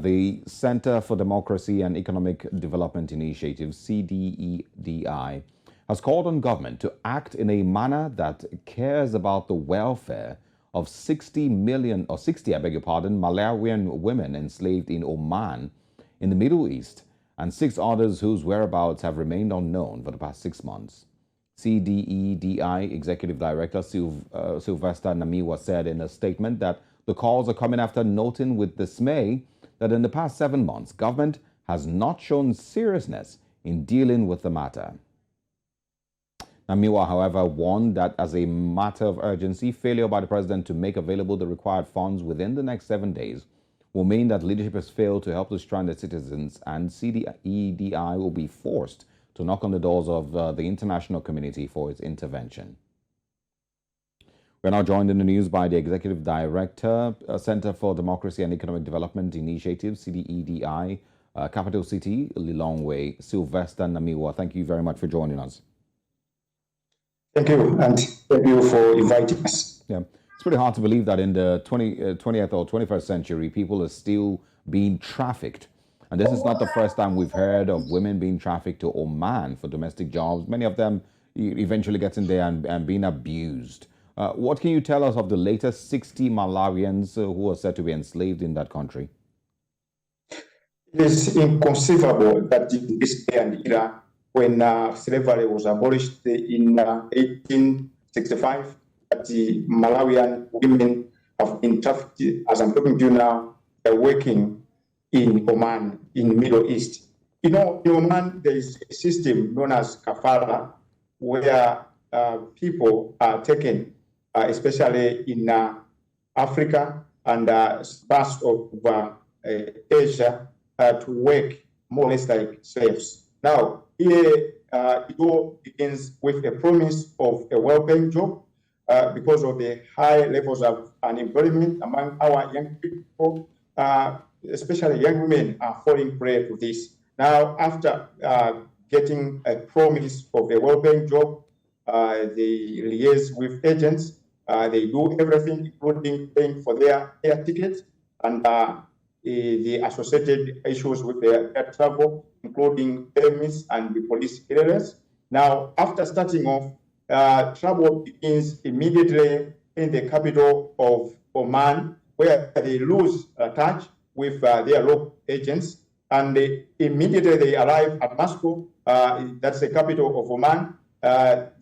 The Center for Democracy and Economic Development Initiative, CDEDI, has called on government to act in a manner that cares about the welfare of 60 million, or 60, I beg your pardon, Malawian women enslaved in Oman in the Middle East, and 6 others whose whereabouts have remained unknown for the past 6 months. CDEDI Executive Director Sylvester Namiwa said in a statement that the calls are coming after noting with dismay that in the past 7 months, government has not shown seriousness in dealing with the matter. Namiwa, however, warned that as a matter of urgency, failure by the president to make available the required funds within the next 7 days will mean that leadership has failed to help the stranded citizens, and CDEDI will be forced to knock on the doors of the international community for its intervention. We're now joined in the news by the Executive Director, Center for Democracy and Economic Development Initiative, CDEDI, Capital City, Lilongwe, Sylvester Namiwa. Thank you very much for joining us. Thank you, and thank you for inviting us. Yeah, it's pretty hard to believe that in the 20th or 21st century, people are still being trafficked. And this is not the first time we've heard of women being trafficked to Oman for domestic jobs. Many of them eventually get in there and being abused. What can you tell us of the latest 60 Malawians who are said to be enslaved in that country? It is inconceivable that in this day and era, when slavery was abolished in 1865, that the Malawian women have been trafficked. As I'm talking to you now, they're working in Oman, in the Middle East. You know, in Oman, there is a system known as kafara, where people are taken, especially in Africa and parts of Asia, to work more or less like slaves. Now, here it all begins with a promise of a well-paying job because of the high levels of unemployment among our young people. Especially young women are falling prey to this. Now, after getting a promise of a well-paying job, they liaise with agents. They do everything, including paying for their air tickets and the associated issues with their air travel, including permits and the police clearance. Now, after starting off, trouble begins immediately in the capital of Oman, where they lose touch with their local agents, and immediately they arrive at Moscow, that's the capital of Oman.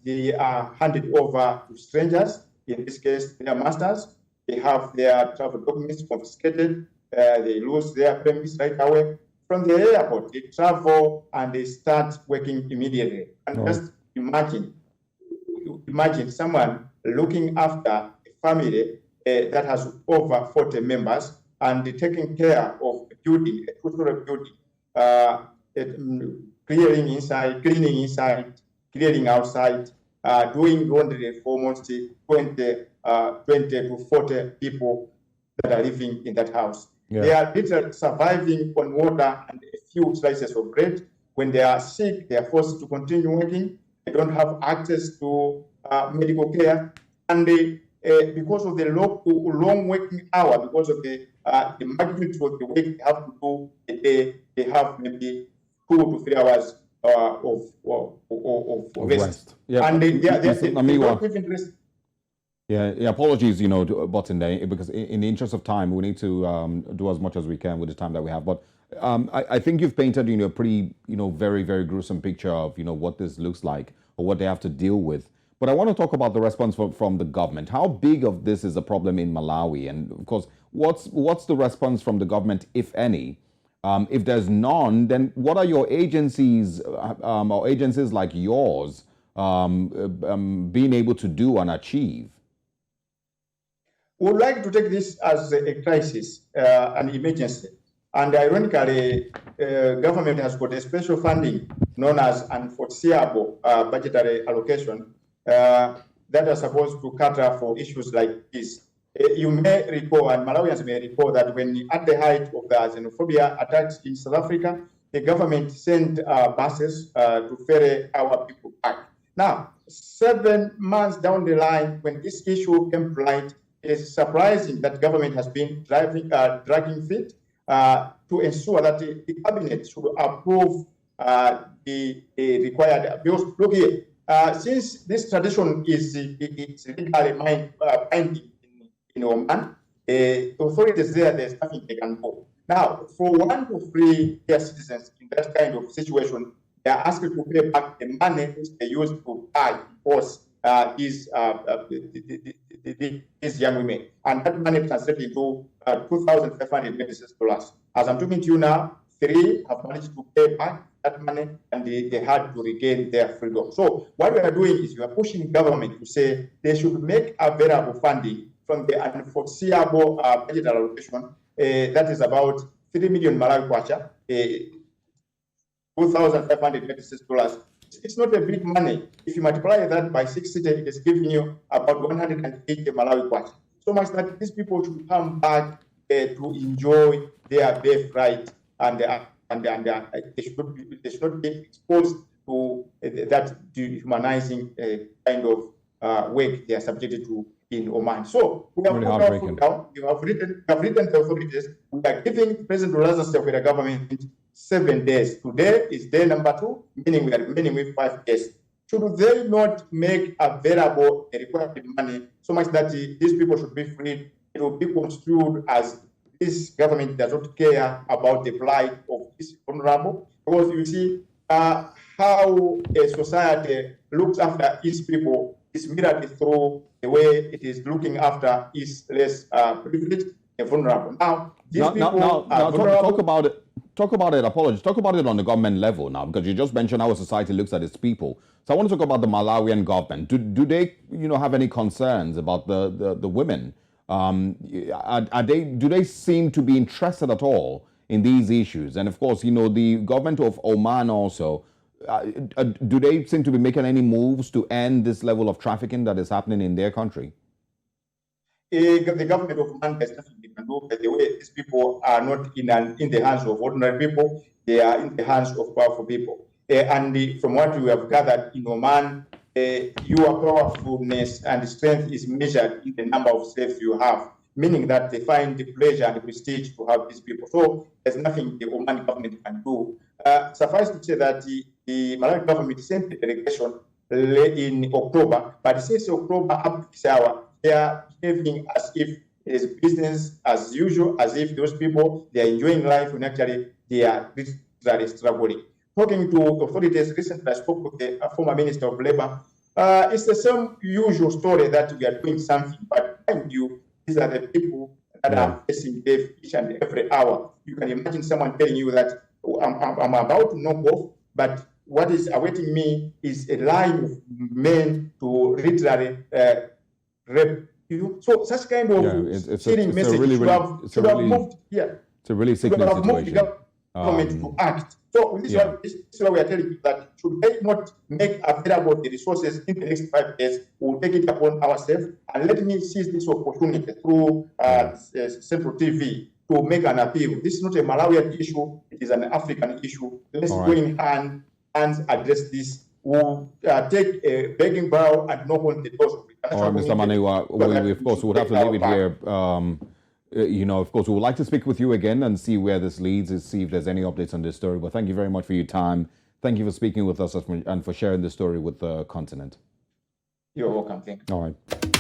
They are handed over to strangers, in this case, their masters. They have their travel documents confiscated. They lose their permits right away. From the airport, they travel and they start working immediately. And just imagine someone looking after a family that has over 40 members and taking care of a building, a two-story building, clearing inside, clearing outside, doing laundry for almost 20 to 40 people that are living in that house. Yeah. They are literally surviving on water and a few slices of bread. When they are sick, they are forced to continue working. They don't have access to medical care. And they, because of the long working hour, because of the magnitude of the work they have to do a day, they have maybe 2 to 3 hours of rest. Yeah. And they don't even rest. Yeah, apologies, but because in the interest of time, we need to do as much as we can with the time that we have. But I think you've painted, a pretty, very, very gruesome picture of, what this looks like or what they have to deal with. But I want to talk about the response from the government. How big of this is a problem in Malawi? And of course, what's the response from the government, if any? If there's none, then what are your agencies or agencies like yours being able to do and achieve? We would like to take this as a crisis, an emergency. And ironically, government has got a special funding known as unforeseeable budgetary allocation that are supposed to cater for issues like this. You may recall, and Malawians may recall, that when at the height of the xenophobia attacks in South Africa, the government sent buses to ferry our people back. Now, 7 months down the line, when this issue came to light, it's surprising that government has been dragging feet. to ensure that the cabinet should approve the required. Because look here, since this tradition is legally binding in Oman, authorities there's nothing they can do. Now, for 1 to 3 their citizens in that kind of situation, they are asked to pay back the money which they used to buy because these young women, and that money translated into $2,526. As I'm talking to you now, 3 have managed to pay back that money, and they had to regain their freedom. So what we are doing is we are pushing government to say they should make available funding from the unforeseeable budget allocation. That is about 3 million Malawi kwacha, $2,526. It's not a big money. If you multiply that by 60, it is giving you about 180 Malawi kwacha. So much that these people should come back to enjoy their birthright, and they should not be exposed to that dehumanizing kind of work they are subjected to in Oman. So we have really put down. We have written the authorities. We are giving President Lazarus government 7 days. Today is day number 2, meaning we are remaining with 5 days. Should they not make available the required money so much that these people should be freed? It will be construed as this government does not care about the plight of this vulnerable. Because you see how a society looks after its people is mirrored through the way it is looking after its less privileged and vulnerable. Now, these people are vulnerable. Talk about it. Apologies. Talk about it on the government level now, because you just mentioned how a society looks at its people. So I want to talk about the Malawian government. Do they, have any concerns about the women? Do they seem to be interested at all in these issues? And of course, the government of Oman also. Do they seem to be making any moves to end this level of trafficking that is happening in their country? The government of Oman has nothing they can do. By the way, these people are not in the hands of ordinary people. They are in the hands of powerful people. And from what we have gathered in Oman, your powerfulness and strength is measured in the number of slaves you have, meaning that they find the pleasure and the prestige to have these people. So there's nothing the Oman government can do. Suffice to say that the Malawi government sent a delegation in October, but since October up to this hour, they are behaving as if it is business as usual, as if those people, they are enjoying life when actually they are literally struggling. Talking to authorities recently, I spoke with the former Minister of Labor. It's the same usual story that we are doing something, but mind you, these are the people that are facing death each and every hour. You can imagine someone telling you that I'm about to knock off, but what is awaiting me is a line of men to literally rape you. So such kind of steering message should have moved here. It's a really sickening situation. The government to act. So this is why we are telling you that should they not make available the resources in the next 5 days, we'll take it upon ourselves, and let me seize this opportunity through Central TV to make an appeal. This is not a Malawian issue, it is an African issue. Let's go in hand and address this. We'll take a begging bow and knock on the doors of the All right, Mr. Namiwa, we of course would have to leave it here. Of course, we would like to speak with you again and see where this leads, and see if there's any updates on this story. But thank you very much for your time. Thank you for speaking with us and for sharing this story with the continent. You're welcome. Thank you. All right.